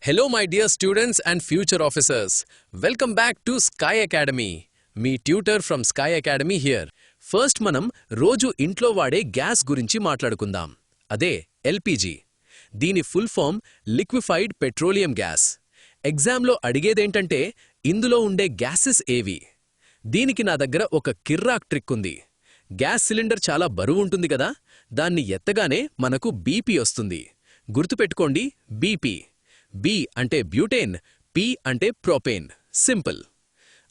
Hello my dear students and future officers. Welcome back to Sky Academy. Me tutor from sky academy here. First మనం రోజు ఇంట్లో వాడే gas గురించి మాట్లాడుకుందాం. అదే ఎల్పిజి. దీని full form liquefied petroleum gas. ఎగ్జామ్లో అడిగేదేంటంటే ఇందులో ఉండే గ్యాసెస్ ఏవి? దీనికి నా దగ్గర ఒక కిర్రాక్ ట్రిక్ ఉంది. గ్యాస్ సిలిండర్ చాలా బరువు ఉంటుంది కదా, దాన్ని ఎత్తగానే మనకు బీపీ వస్తుంది. గుర్తుపెట్టుకోండి, బీపీ. బి అంటే బ్యూటేన్, పి అంటే ప్రోపేన్. సింపుల్.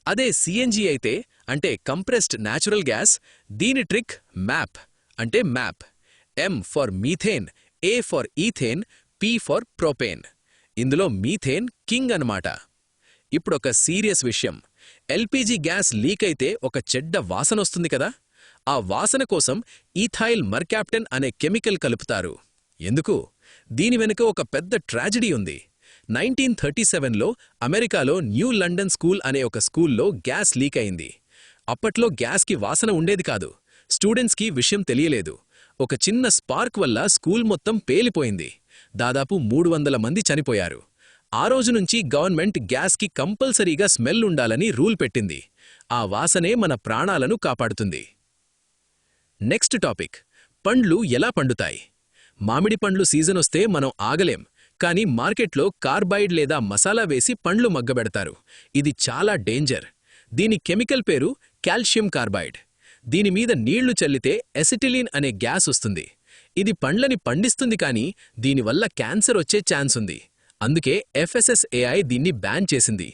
అదే సిఎన్జి అయితే అంటే కంప్రెస్డ్ న్యాచురల్ గ్యాస్, దీని ట్రిక్ మ్యాప్ అంటే map. M for methane, A for ethane, P for propane. ఇందులో మీథేన్ కింగ్ అన్నమాట. ఇప్పుడొక సీరియస్ విషయం. ఎల్పిజి గ్యాస్ లీక్ అయితే ఒక చెడ్డ వాసనొస్తుంది కదా, ఆ వాసన కోసం ఈథైల్ మర్కాప్టెన్ అనే కెమికల్ కలుపుతారు. ఎందుకు? దీని వెనుక ఒక పెద్ద ట్రాజడీ ఉంది. 1937లో అమెరికాలో న్యూ లండన్ స్కూల్ అనే ఒక స్కూల్లో గ్యాస్ లీక్ అయింది. అప్పట్లో గ్యాస్కి వాసన ఉండేది కాదు. స్టూడెంట్స్కి విషయం తెలియలేదు. ఒక చిన్న స్పార్క్ వల్ల స్కూల్ మొత్తం పేలిపోయింది. దాదాపు 300 మంది చనిపోయారు. ఆ రోజు నుంచి గవర్నమెంట్ గ్యాస్కి కంపల్సరీగా స్మెల్ ఉండాలని రూల్ పెట్టింది. ఆ వాసనే మన ప్రాణాలను కాపాడుతుంది. నెక్స్ట్ టాపిక్, పండ్లు ఎలా పండుతాయి? మామిడి పండ్లు సీజనొస్తే మనం ఆగలేం. కానీ మార్కెట్లో కార్బైడ్ లేదా మసాలా వేసి పండ్లు మగ్గబెడతారు. ఇది చాలా డేంజర్. దీని కెమికల్ పేరు కాల్షియం కార్బైడ్. దీనిమీద నీళ్లు చల్లితే ఎసిటిలీన్ అనే గ్యాస్ వస్తుంది. ఇది పండ్లని పండిస్తుంది, కానీ దీనివల్ల క్యాన్సర్ వచ్చే ఛాన్స్ ఉంది. అందుకే FSSAI దీన్ని బ్యాన్ చేసింది.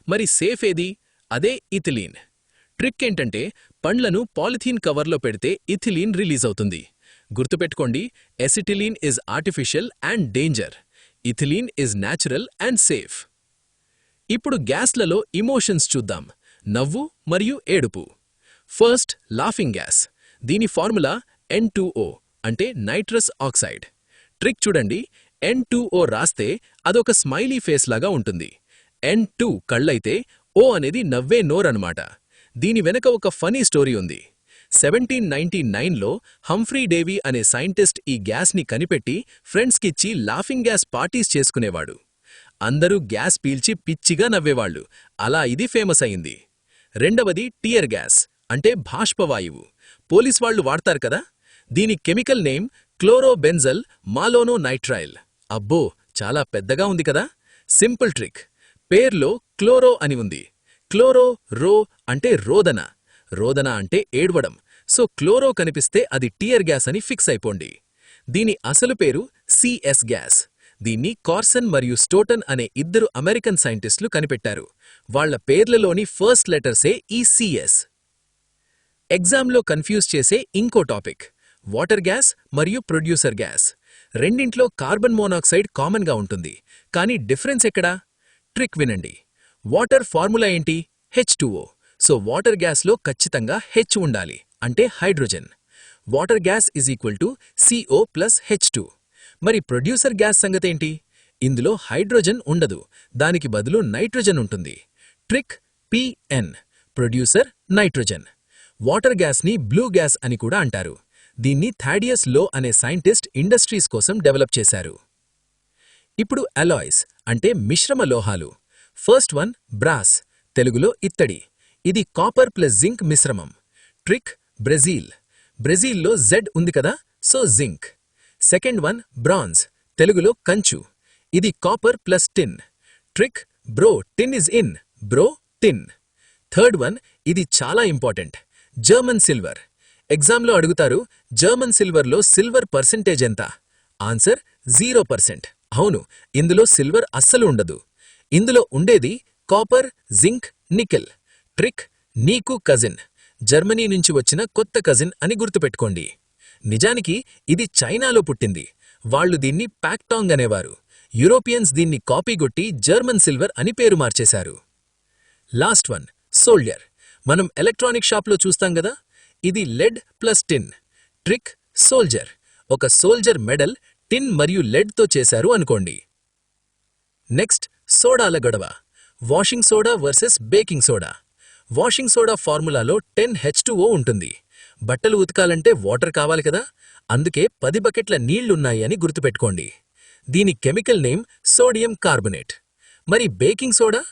మరి సేఫ్ ఏది? అదే ఇథిలీన్. ట్రిక్ ఏంటంటే పండ్లను పాలిథీన్ కవర్లో పెడితే ఇథిలీన్ రిలీజ్ అవుతుంది. గుర్తుపెట్టుకోండి, acetylene is artificial and danger. Ethylene is natural and safe. ఇప్పుడు గ్యాస్లలో ఇమోషన్స్ చూద్దాం, నవ్వు మరియు ఏడుపు. First, laughing gas. దీని ఫార్ములా N2O అంటే నైట్రస్ ఆక్సైడ్. ట్రిక్ చూడండి, N2O రాస్తే అదొక స్మైలీ ఫేస్ లాగా ఉంటుంది. N2 కళ్ళైతే O అనేది నవ్వే నోరన్నమాట. దీని వెనక ఒక ఫనీ స్టోరీ ఉంది. 1799లో హంఫ్రీ డేవీ అనే సైంటిస్ట్ ఈ గ్యాస్ని కనిపెట్టి ఫ్రెండ్స్కిచ్చి లాఫింగ్ గ్యాస్ పార్టీస్ చేసుకునేవాడు. అందరూ గ్యాస్ పీల్చి పిచ్చిగా నవ్వేవాళ్లు. అలా ఇది ఫేమస్ అయింది. రెండవది టియర్ గ్యాస్ అంటే బాష్పవాయువు. పోలీస్ వాళ్లు వాడతారు కదా. దీని కెమికల్ నేమ్ క్లోరోబెంజల్ మాలోనోనైట్రైల్. అబ్బో, చాలా పెద్దగా ఉంది కదా. సింపుల్ ట్రిక్, పేర్లో క్లోరో అని ఉంది. క్లోరో రో అంటే రోదన, రోదన అంటే ఏడ్వడం. సో క్లోరో కనిపిస్తే అది టియర్ గ్యాస్ అని ఫిక్స్ అయిపోండి. దీని అసలు పేరు సిఎస్ గ్యాస్. దీన్ని కార్సన్ మరియు స్టోటన్ అనే ఇద్దరు అమెరికన్ సైంటిస్టులు కనిపెట్టారు. వాళ్ల పేర్లలోని ఫస్ట్ లెటర్సే ఈ సిఎస్. ఎగ్జామ్లో కన్ఫ్యూజ్ చేసే ఇంకో టాపిక్, వాటర్ గ్యాస్ మరియు ప్రొడ్యూసర్ గ్యాస్. రెండింట్లో కార్బన్ మోనాక్సైడ్ కామన్గా ఉంటుంది, కానీ డిఫరెన్స్ ఎక్కడా? ట్రిక్ వినండి. వాటర్ ఫార్ములా ఏంటి? H2O. సో వాటర్ గ్యాస్లో ఖచ్చితంగా H ఉండాలి, అంటే hydrogen. Water gas is equal to CO plus H2. మరి ప్రొడ్యూసర్ గ్యాస్ సంగతేంటి? ఇందులో హైడ్రోజన్ ఉండదు, దానికి బదులు నైట్రోజన్ ఉంటుంది. Trick PN, producer nitrogen. Water గ్యాస్ని బ్లూ గ్యాస్ అని కూడా అంటారు. దీన్ని థాడియస్ లో అనే సైంటిస్ట్ ఇండస్ట్రీస్ కోసం డెవలప్ చేశారు. ఇప్పుడు అలాయ్స్ అంటే మిశ్రమ లోహాలు. ఫస్ట్ వన్ బ్రాస్, తెలుగులో ఇత్తడి. ఇది కాపర్ ప్లస్ జింక్ మిశ్రమం. Trick Brazil. బ్రెజిల్లో Z ఉంది కదా, so zinc. Second one bronze, తెలుగులో కంచు. ఇది copper plus tin. Trick bro tin is in, bro tin. Third one, ఇది చాలా ఇంపార్టెంట్, జర్మన్ సిల్వర్. ఎగ్జామ్లో అడుగుతారు, జర్మన్ సిల్వర్లో సిల్వర్ పర్సెంటేజ్ ఎంత? ఆన్సర్ 0%. అవును, ఇందులో సిల్వర్ అస్సలు ఉండదు. ఇందులో ఉండేది కాపర్, జింక్, నికెల్. ట్రిక్ నీకు కజిన్, జర్మనీ నుంచి వచ్చిన కొత్త కజిన్ అని గుర్తుపెట్టుకోండి. నిజానికి ఇది చైనాలో పుట్టింది. వాళ్లు దీన్ని ప్యాక్టాంగ్ అనేవారు. యూరోపియన్స్ దీన్ని కాపీ కొట్టి జర్మన్ సిల్వర్ అని పేరు మార్చేశారు. Last one soldier. మనం ఎలక్ట్రానిక్ షాప్లో చూస్తాం కదా, ఇది lead plus tin. Trick soldier. ఒక సోల్జర్ మెడల్ టిన్ మరియు లెడ్తో చేశారు అనుకోండి. నెక్స్ట్, సోడాల గొడవ. Washing soda versus baking soda. Washing soda ఫార్ములాలో 10H2O ఉంటుంది. బట్టలు ఉతకాలంటే వాటర్ కావాలి కదా, అందుకే 10 బకెట్ల నీళ్లున్నాయి అని గుర్తుపెట్టుకోండి. దీని కెమికల్ నేమ్ సోడియం కార్బొనేట్. మరి బేకింగ్ సోడా?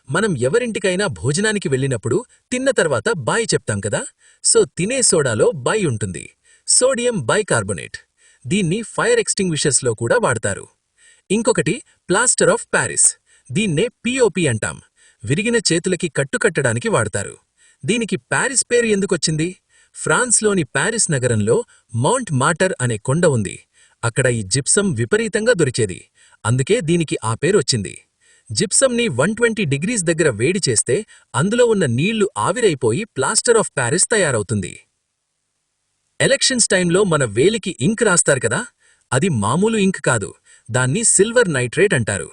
మనం ఎవరింటికైనా భోజనానికి వెళ్ళినప్పుడు తిన్న తర్వాత బాయ్ చెప్తాం కదా, సో తినే సోడాలో బాయ్ ఉంటుంది, సోడియం బైకార్బొనేట్. దీన్ని ఫైర్ ఎక్స్టింగ్విషర్స్లో కూడా వాడతారు. ఇంకొకటి ప్లాస్టర్ ఆఫ్ ప్యారిస్. దీన్నే పిఓపి అంటాం. విరిగిన చేతులకి కట్టుకట్టడానికి వాడతారు. దీనికి ప్యారిస్ పేరు ఎందుకొచ్చింది? ఫ్రాన్స్లోని ప్యారిస్ నగరంలో మౌంట్ మాటర్ అనే కొండ ఉంది. అక్కడ ఈ జిప్సం విపరీతంగా దొరికేది, అందుకే దీనికి ఆ పేరు వచ్చింది. జిప్సంని 120 డిగ్రీస్ దగ్గర వేడి చేస్తే అందులో ఉన్న నీళ్లు ఆవిరైపోయి ప్లాస్టర్ ఆఫ్ ప్యారిస్ తయారవుతుంది. ఎలక్షన్స్ టైంలో మన వేలికి ఇంక్ రాస్తారు కదా, అది మామూలు ఇంక్ కాదు, దాన్ని సిల్వర్ నైట్రేట్ అంటారు.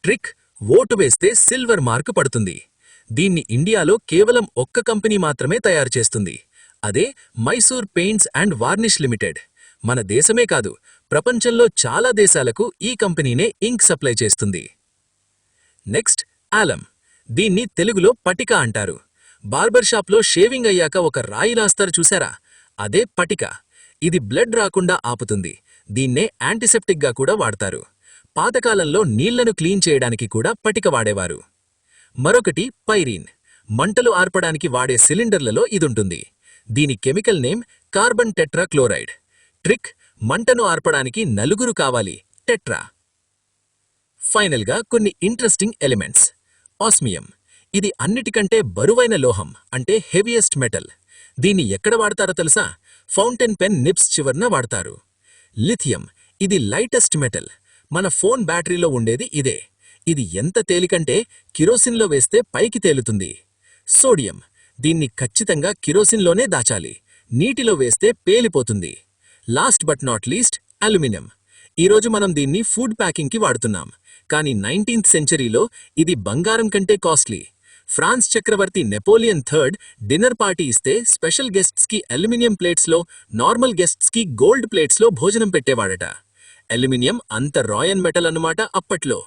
ట్రిక్: ఓటు వేస్తే సిల్వర్ మార్కు పడుతుంది. దీన్ని ఇండియాలో కేవలం ఒక్క కంపెనీ మాత్రమే తయారు చేస్తుంది, అదే Mysore paints and varnish limited. మన దేశమే కాదు, ప్రపంచంలో చాలా దేశాలకు ఈ కంపెనీనే ఇంక్ సప్లై చేస్తుంది. నెక్స్ట్, ఆలం. దీన్ని తెలుగులో పటిక అంటారు. బార్బర్ షాప్లో షేవింగ్ అయ్యాక ఒక రాయి రాస్తారు చూసారా, అదే పటిక. ఇది బ్లడ్ రాకుండా ఆపుతుంది. దీన్నే యాంటీసెప్టిక్గా కూడా వాడతారు. పాతకాలంలో నీళ్లను క్లీన్ చేయడానికి కూడా పటిక వాడేవారు. మరొకటి పైరీన్. మంటలు ఆర్పడానికి వాడే సిలిండర్లలో ఇదుంటుంది. దీని chemical name carbon tetrachloride. Trick: మంటను ఆర్పడానికి నలుగురు కావాలి, టెట్రా. ఫైనల్గా కొన్ని ఇంట్రెస్టింగ్ ఎలిమెంట్స్. ఆస్మియం. ఇది అన్నిటికంటే బరువైన లోహం, అంటే హెవియెస్ట్ మెటల్. దీన్ని ఎక్కడ వాడతారో తెలుసా? ఫౌంటైన్ పెన్ నిబ్స్ చివర్న వాడతారు. లిథియం. ఇది లైటెస్ట్ మెటల్. మన ఫోన్ బ్యాటరీలో ఉండేది ఇదే. ఇది ఎంత తేలికంటే కిరోసిన్లో వేస్తే పైకి తేలుతుంది. సోడియం. దీన్ని ఖచ్చితంగా కిరోసిన్లోనే దాచాలి, నీటిలో వేస్తే పేలిపోతుంది. Last but not least, aluminium. ఈరోజు మనం దీన్ని ఫుడ్ ప్యాకింగ్కి వాడుతున్నాం, కానీ 19th సెంచరీలో ఇది బంగారం కంటే కాస్ట్లీ. ఫ్రాన్స్ చక్రవర్తి నెపోలియన్ థర్డ్ డిన్నర్ పార్టీ ఇస్తే స్పెషల్ గెస్ట్స్కి అల్యూమినియం ప్లేట్స్లో, నార్మల్ గెస్ట్స్కి గోల్డ్ ప్లేట్స్లో భోజనం పెట్టేవాడట. అల్యూమినియం అంత రాయల్ మెటల్ అన్నమాట అప్పట్లో.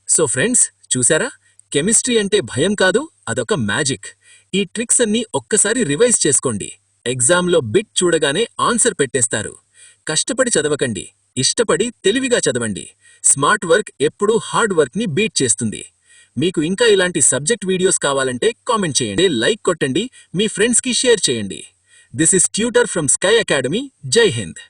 సో ఫ్రెండ్స్, చూసారా? కెమిస్ట్రీ అంటే భయం కాదు, అదొక మ్యాజిక్. ఈ ట్రిక్స్ అన్నీ ఒక్కసారి రివైజ్ చేసుకోండి. ఎగ్జామ్లో బిట్ చూడగానే ఆన్సర్ పెట్టేస్తారు. కష్టపడి చదవకండి, ఇష్టపడి తెలివిగా చదవండి. స్మార్ట్ వర్క్ ఎప్పుడూ హార్డ్ వర్క్ని బీట్ చేస్తుంది. మీకు ఇంకా ఇలాంటి సబ్జెక్ట్ వీడియోస్ కావాలంటే కామెంట్ చేయండి, లైక్ కొట్టండి, మీ ఫ్రెండ్స్కి షేర్ చేయండి. This is tutor from sky academy. జై హింద్.